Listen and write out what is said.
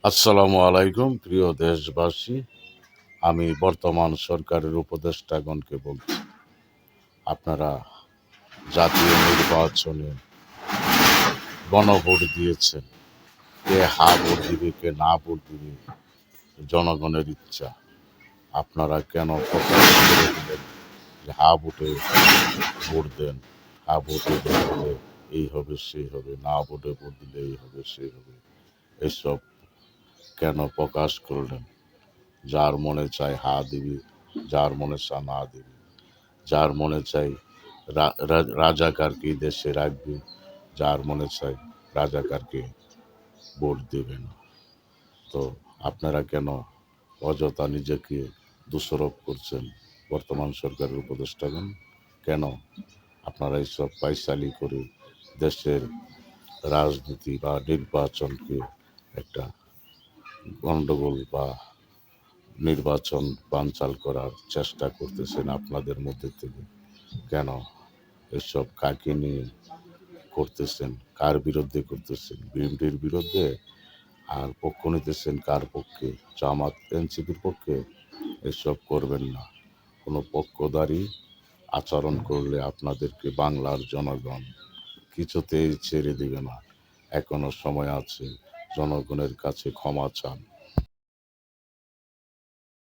আসসালামু আলাইকুম প্রিয় দেশবাসী। আমি বর্তমান সরকারের উপদেষ্টাগণকে বলছি, আপনারা জাতীয় নির্বাচনে গণভোট দিয়েছেন। কে হা ভোট দিবে, কে না ভোট দিবে, জনগণের ইচ্ছা। আপনারা কেন প্রকাশ করে দিলেন যে হা ভোটে ভোট দেন, হা ভোটে ভোট দিলে এই হবে সেই হবে, না ভোটে ভোট দিলে এই হবে সেই হবে? এসব কেন প্রকাশ করলেন? যার মনে চায় হা দিবি, যার মনে চায় না দিবি, যার মনে চাই রাজাকারকে দেশে রাখবে, যার মনে চায় রাজাকারকে ভোট দেবে না। তো আপনারা কেন অযথা নিজেকে দোষারোপ করছেন? বর্তমান সরকারের উপদেষ্টাগণ কেন আপনারা এইসব পায়চালি করে দেশের রাজনীতি বা নির্বাচনকে একটা গণ্ডগোল বা নির্বাচন বানচাল করার চেষ্টা করতেছেন আপনাদের মধ্যে থেকে? কেন এসব কাকে নিয়ে করতেছেন? কার বিরুদ্ধে করতেছেন? বিএনপির বিরুদ্ধে? আর পক্ষ নিতেছেন কার পক্ষে? জামাত এনসিপির পক্ষে? এসব করবেন না। কোনো পক্ষধারী আচরণ করলে আপনাদেরকে বাংলার জনগণ কিছুতেই ছেড়ে দিবে না। এখনো সময় আছে, জনগণের কাছে ক্ষমা চান।